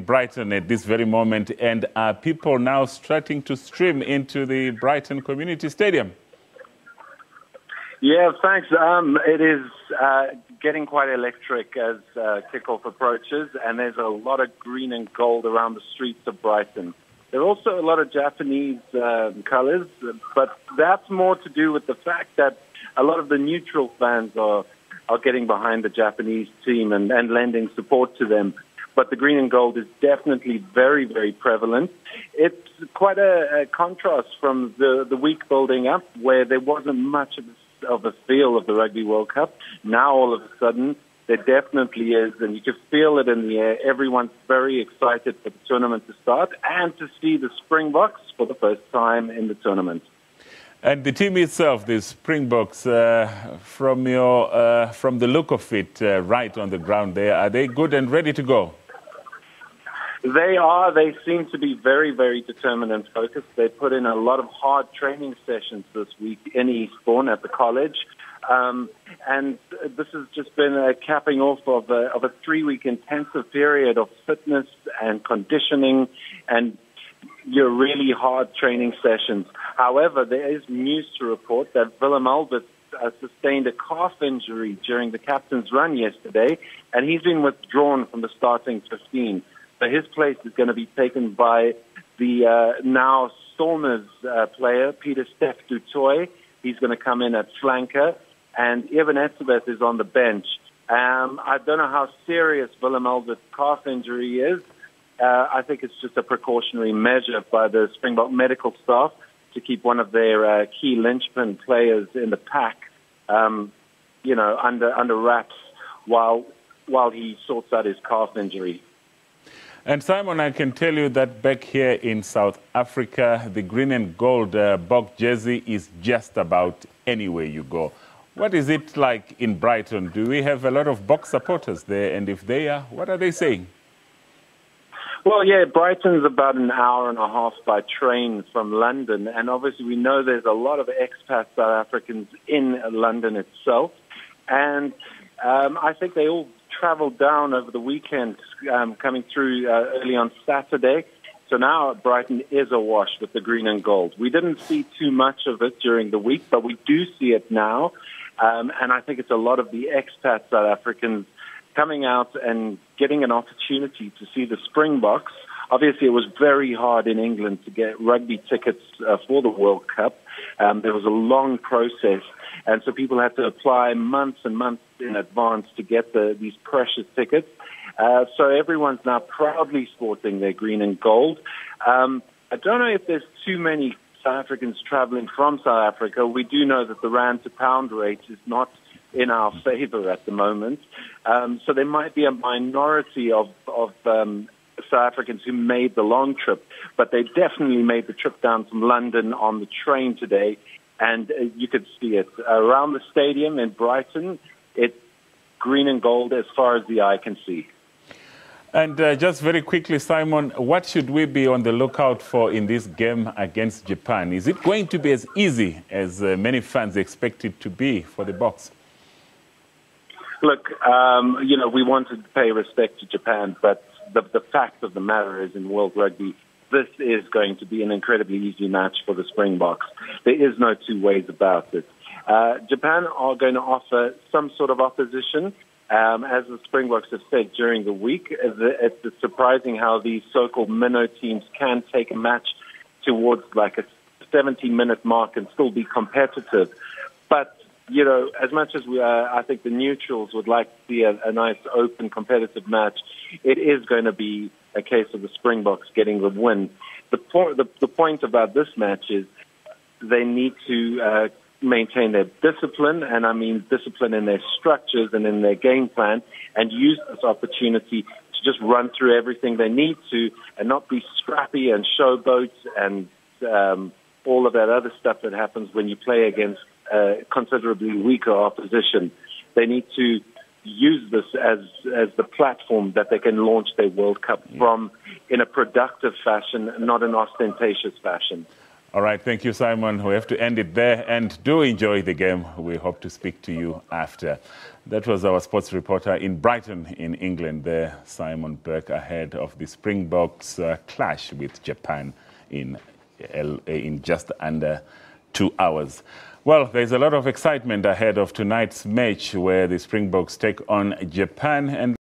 Brighton at this very moment, and are people now starting to stream into the Brighton Community Stadium? Yeah, thanks. It is getting quite electric as kickoff approaches, and there's a lot of green and gold around the streets of Brighton. There are also a lot of Japanese colors, but that's more to do with the fact that a lot of the neutral fans are getting behind the Japanese team and lending support to them. But the green and gold is definitely very, very prevalent. It's quite a contrast from the week building up, where there wasn't much of a feel of the Rugby World Cup. Now, all of a sudden, there definitely is, and you can feel it in the air. Everyone's very excited for the tournament to start and to see the Springboks for the first time in the tournament. And the team itself, the Springboks, from the look of it, right on the ground there, are they good and ready to go? They are. They seem to be very, very determined and focused. They put in a lot of hard training sessions this week in Eastbourne at the college. And this has just been a capping off of a 3-week intensive period of fitness and conditioning and your really hard training sessions. However, there is news to report that Willem Albert sustained a calf injury during the captain's run yesterday, and he's been withdrawn from the starting 15. So his place is going to be taken by the now Stormers player, Peter Steph du Toit. He's going to come in at flanker, and Evan Etzebeth is on the bench. I don't know how serious Willem Albert's calf injury is. I think it's just a precautionary measure by the Springbok medical staff to keep one of their key linchpin players in the pack, under wraps while he sorts out his calf injury. And Simon, I can tell you that back here in South Africa, the green and gold Boks jersey is just about anywhere you go. What is it like in Brighton? Do we have a lot of Boks supporters there? And if they are, what are they saying? Well, yeah, Brighton's about an hour and a half by train from London. And obviously we know there's a lot of expat South Africans in London itself. And I think they all traveled down over the weekend, coming through early on Saturday. So now Brighton is awash with the green and gold. We didn't see too much of it during the week, but we do see it now. And I think it's a lot of the expat South Africans coming out and getting an opportunity to see the Springboks. Obviously, it was very hard in England to get rugby tickets for the World Cup. There was a long process, and so people had to apply months and months in advance to get these precious tickets. So everyone's now proudly sporting their green and gold. I don't know if there's too many South Africans traveling from South Africa. We do know that the rand to pound rate is not in our favor at the moment. So there might be a minority of South Africans who made the long trip, but they definitely made the trip down from London on the train today, and you could see it around the stadium in Brighton. It's green and gold as far as the eye can see. And just very quickly, Simon, what should we be on the lookout for in this game against Japan? Is it going to be as easy as many fans expect it to be for the Boks? Look, we want to pay respect to Japan, but the fact of the matter is in World Rugby, this is going to be an incredibly easy match for the Springboks. There is no two ways about it. Japan are going to offer some sort of opposition. As the Springboks have said during the week, it's surprising how these so-called minnow teams can take a match towards like a 70-minute mark and still be competitive. But as much as I think the neutrals would like to see a nice, open, competitive match, it is going to be a case of the Springboks getting the win. The point about this match is they need to maintain their discipline, and I mean discipline in their structures and in their game plan, and use this opportunity to just run through everything they need to and not be scrappy and showboat and all of that other stuff that happens when you play against considerably weaker opposition. They need to use this as the platform that they can launch their World Cup from in a productive fashion, not an ostentatious fashion. All right, thank you, Simon. We have to end it there, and do enjoy the game. We hope to speak to you after. That was our sports reporter in Brighton in England there, Simon Burke, ahead of the Springboks clash with Japan in just under 2 hours. Well, there's a lot of excitement ahead of tonight's match where the Springboks take on Japan. And